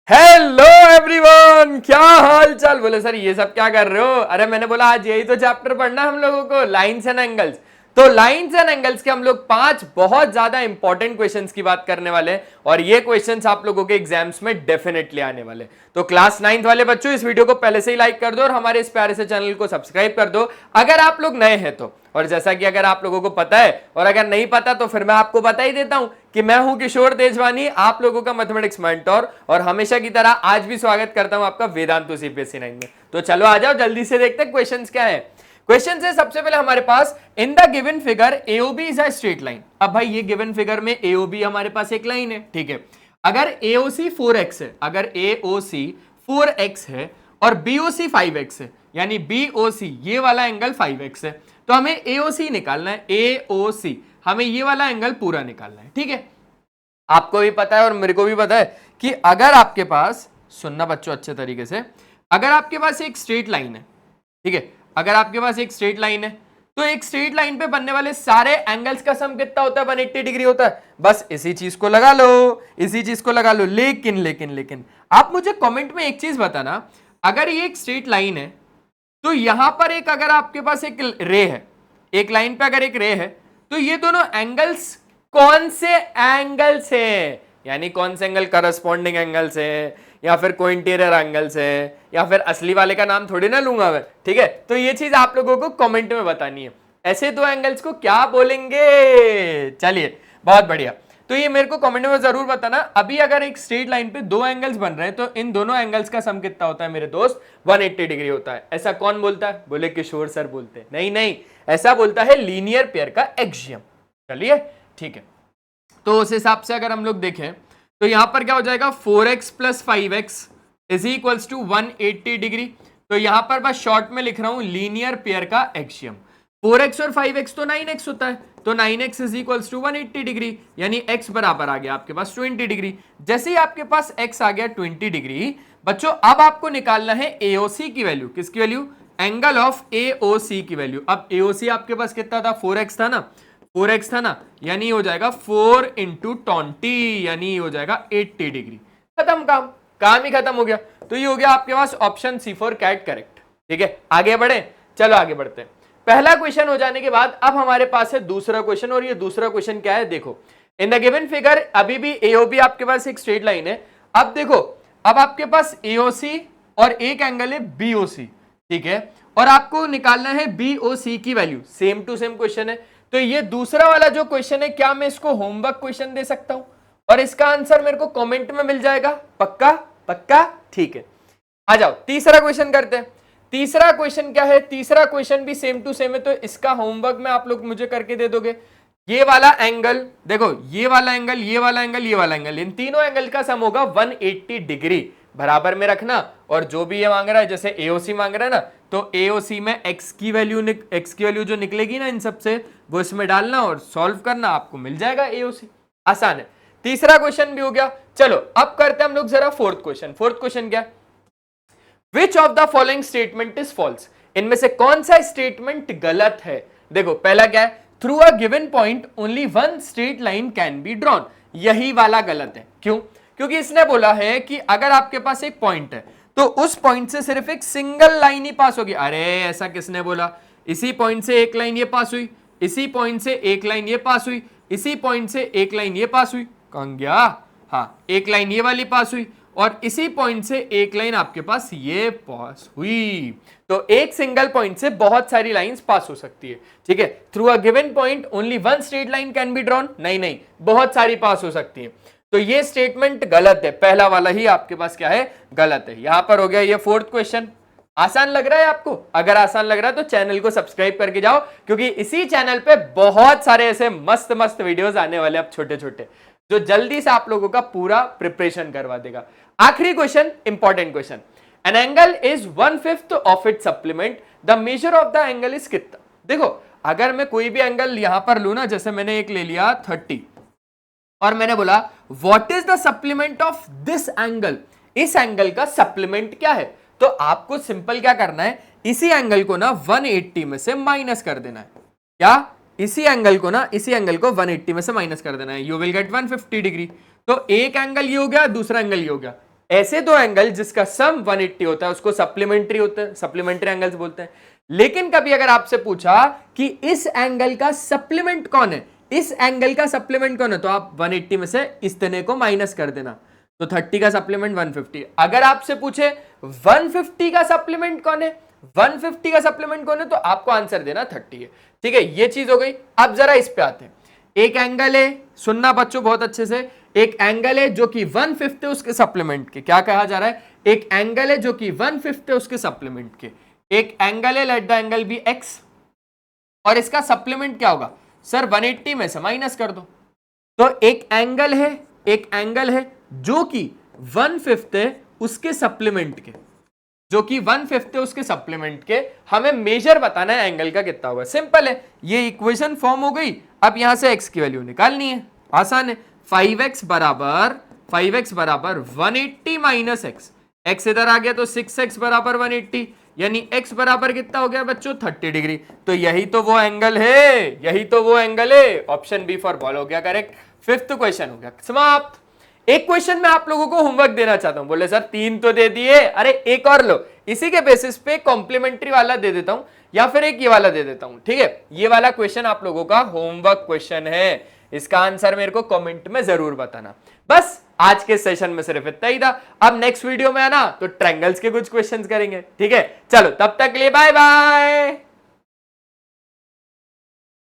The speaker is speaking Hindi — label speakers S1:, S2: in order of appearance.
S1: हेलो एवरीवन, क्या हाल चाल। बोले सर ये सब क्या कर रहे हो? अरे मैंने बोला आज यही तो चैप्टर पढ़ना है हम लोगों को, लाइंस एंड एंगल्स। तो लाइंस एंड एंगल्स के हम लोग 5 बहुत ज्यादा इंपॉर्टेंट क्वेश्चंस की बात करने वाले हैं और ये क्वेश्चंस आप लोगों के एग्जाम्स में डेफिनेटली आने वाले। तो क्लास 9th वाले बच्चों इस वीडियो को पहले से ही लाइक कर दो और हमारे इस प्यारे से चैनल को सब्सक्राइब कर दो अगर आप लोग नए हैं तो। और जैसा कि अगर आप लोगों को पता है और अगर नहीं पता तो फिर मैं आपको बता ही देता हूं कि मैं हूं किशोर तेजवानी, आप लोगों का मैथमेटिक्स मेंटर, और हमेशा की तरह आज भी स्वागत करता हूं आपका वेदांतु सीपीएससी 9 में। तो चलो आ जाओ, जल्दी से देखते हैं क्वेश्चंस क्या है। क्वेश्चन है सबसे पहले हमारे पास, in the given figure AOB is a straight line. अब भाई ये गिवन फिगर में एओबी हमारे पास एक लाइन है, ठीक है। अगर एओसी 4x है, अगर एओसी 4x है और बीओसी 5x है, यानी बीओसी ये वाला एंगल 5x है, तो हमें एओसी निकालना है। एओसी हमें ये वाला एंगल पूरा निकालना है, ठीक है। आपको भी पता है और मेरे को भी पता है कि अगर आपके पास, सुनना बच्चों अच्छे तरीके से, अगर आपके पास एक स्ट्रेट लाइन है, ठीक है, अगर आपके पास एक स्ट्रेट लाइन है तो एक स्ट्रेट लाइन पे बनने वाले सारे एंगल्स का सम कितना होता है? 180 डिग्री होता है। बस इसी चीज को लगा लो, इसी चीज को लगा लो। लेकिन लेकिन लेकिन आप मुझे कमेंट में एक चीज बताना, अगर ये एक स्ट्रेट लाइन है तो यहां पर एक, अगर आपके पास एक रे है, एक लाइन पे अगर एक रे है, तो ये दोनों एंगल्स कौन से एंगल्स है? यानी कौन से एंगल करस्पॉन्डिंग एंगल्स है, या फिर कोई इंटीरियर एंगल्स है, या फिर असली वाले का नाम थोड़ी ना लूंगा मैं, ठीक है। तो ये चीज आप लोगों को कमेंट में बतानी है, ऐसे दो एंगल्स को क्या बोलेंगे। चलिए बहुत बढ़िया, तो ये मेरे को कमेंट में जरूर बताना। अभी अगर एक स्ट्रेट लाइन पे दो एंगल्स बन रहे हैं तो इन दोनों एंगल्स का सम कितना होता है मेरे दोस्त? 180 डिग्री होता है। ऐसा कौन बोलता है? बोले किशोर सर बोलते हैं। नहीं नहीं, ऐसा बोलता है लीनियर पेयर का एक्सियम। चलिए ठीक है, तो उस हिसाब से अगर हम लोग देखें तो यहां पर क्या हो जाएगा? 4x plus 5x is equals to 180 degree. तो यहां पर बस शॉर्ट में लिख रहा हूं लीनियर पेयर का एक्सियम। 4x और 5x तो 9x होता है, तो 9x is equals to 180 degree, यानी x बराबर आ गया आपके पास 20 डिग्री। जैसे ही आपके पास x आ गया 20 डिग्री, बच्चों अब आपको निकालना है AOC की वैल्यू। किसकी वैल्यू? एंगल ऑफ AOC की वैल्यू। अब AOC आपके पास कितना था? 4x था ना, 4x था ना, यानी हो जाएगा 4 इंटू 20, यानी हो जाएगा 80 डिग्री। खत्म, काम ही खत्म हो गया। तो ये हो गया आपके पास option C for cat correct, ठीक है। आगे बढ़े, चलो आगे बढ़ते हैं। पहला क्वेश्चन हो जाने के बाद अब हमारे पास है दूसरा क्वेश्चन, और ये दूसरा क्वेश्चन क्या है देखो। इन द गिवन फिगर अभी भी एओबी आपके पास एक स्ट्रेट लाइन है। अब देखो, अब आपके पास एओसी और एक एंगल है बीओसी, ठीक है, और आपको निकालना है बीओसी की value. Same to same question है। तो ये दूसरा वाला जो क्वेश्चन है, क्या मैं इसको होमवर्क क्वेश्चन दे सकता हूं और इसका आंसर मेरे को कमेंट में मिल जाएगा? पक्का पक्का, ठीक है। आ जाओ तीसरा क्वेश्चन करते हैं। तीसरा क्वेश्चन क्या है? तीसरा क्वेश्चन भी सेम टू सेम है, तो इसका होमवर्क में आप लोग मुझे करके दे दोगे। ये वाला एंगल देखो, ये वाला एंगल, ये वाला एंगल, ये वाला एंगल, इन तीनों एंगल का सम होगा 180 डिग्री। बराबर में रखना, और जो भी ये मांग रहा है, जैसे एओसी मांग रहा है ना, तो एओसी में x की वैल्यू जो निकलेगी ना इन सबसे, वो इसमें डालना और सॉल्व करना, आपको मिल जाएगा एओसी। आसान है। तीसरा क्वेश्चन भी हो गया। चलो अब करते हैं हम लोग जरा फोर्थ क्वेश्चन। फोर्थ क्वेश्चन क्या? Which of the following statement is false? इनमें से कौन सा स्टेटमेंट गलत है? देखो पहला क्या है? Through a given point only one straight line can be drawn. यही वाला गलत है। क्यों? क्योंकि इसने बोला है कि अगर आपके पास एक पॉइंट है तो उस पॉइंट से सिर्फ एक सिंगल लाइन ही पास होगी। अरे ऐसा किसने बोला? इसी पॉइंट से एक लाइन ये पास हुई, इसी पॉइंट से एक लाइन ये पास हुई, इसी पॉइंट से एक लाइन ये पास हुई। कौन गया? हाँ, एक लाइन ये वाली पास हुई और इसी पॉइंट से एक लाइन आपके पास ये पास हुई। तो एक सिंगल पॉइंट से बहुत सारी लाइंस पास हो सकती है, ठीक है। Through a given point only one straight line can be drawn. नहीं नहीं, बहुत सारी पास हो सकती है। तो ये स्टेटमेंट गलत है। पहला वाला ही आपके पास क्या है? गलत है। यहां पर हो गया ये फोर्थ क्वेश्चन। आसान लग रहा है आपको? अगर आसान लग रहा है तो चैनल को सब्सक्राइब करके जाओ, क्योंकि इसी चैनल पे बहुत सारे ऐसे मस्त मस्त वीडियोस आने वाले अब छोटे छोटे, जो जल्दी से आप लोगों का पूरा प्रिपरेशन करवा देगा। आखिरी question, important question. An angle is 1/5 of its supplement, the measure of the angle is कितना? देखो अगर मैं कोई भी एंगल यहां पर लू ना, जैसे मैंने एक ले लिया 30 और मैंने बोला what is the supplement of this angle, इस एंगल का सप्लीमेंट क्या है? तो आपको सिंपल क्या करना है, इसी एंगल को ना 180 में से माइनस कर देना है। क्या? इसी एंगल को 180 में से माइनस कर देना है। You will get 150 degree. तो एक एंगल ये हो गया, दूसरा एंगल ये हो गया। ऐसे दो एंगल जिसका सम 180 होता है उसको सप्लीमेंट्री होते हैं, सप्लीमेंट्री एंगल्स बोलते हैं। लेकिन कभी अगर आपसे पूछा कि इस एंगल का सप्लीमेंट कौन है, इस एंगल का सप्लीमेंट कौन है, तो आप 180 में से इस तने को माइनस कर देना, तो 30 का सप्लीमेंट 150। अगर आपसे पूछे 150 का सप्लीमेंट कौन है, 150 का सप्लीमेंट कौन है, तो आपको आंसर देना 30 है। ठीक है, ये चीज हो गई। अब जरा इस पे आते हैं। एक एंगल है, सुनना बच्चों बहुत अच्छे से, एक एंगल है जो कि 1/5 है उसके सप्लीमेंट के। क्या कहा जा रहा है, एक एंगल है जो कि 1/5 है उसके सप्लीमेंट के। एक एंगल है, let the angle be x, और इसका सप्लीमेंट क्या होगा सर, 180 में से माइनस कर दो। तो एक एंगल है, एक एंगल है जो कि 1/5 है उसके सप्लीमेंट के, जो कि 1/5 है उसके सप्लीमेंट के। हमें मेजर बताना है एंगल का कितना होगा। सिंपल है, ये इक्वेशन फॉर्म हो गई। अब यहां से x की वैल्यू निकालनी है, आसान है। 5x बराबर 180 माइनस x, x इधर आ गया तो 6x बराबर 180, यानी x बराबर कितना हो गया बच्चों 30 डिग्री। तो यही तो वो एंगल है, यही तो वो एंगल है। ऑप्शन बी फॉर बॉल हो गया करेक्ट। 5th क्वेश्चन हो गया समाप्त। एक क्वेश्चन मैं आप लोगों को होमवर्क देना चाहता हूं। बोले सर 3 तो दे दिए, अरे एक और लो। इसी के बेसिस पे कॉम्प्लीमेंट्री वाला दे देता हूं या फिर एक ये वाला दे देता हूं। ठीक है, ये वाला क्वेश्चन आप लोगों का होमवर्क क्वेश्चन है, इसका आंसर मेरे को कमेंट में जरूर बताना। बस आज के सेशन में सिर्फ इतना ही था। अब नेक्स्ट वीडियो में आना तो ट्रायंगल्स के कुछ क्वेश्चंस करेंगे। ठीक है, चलो तब तक के लिए बाय बाय।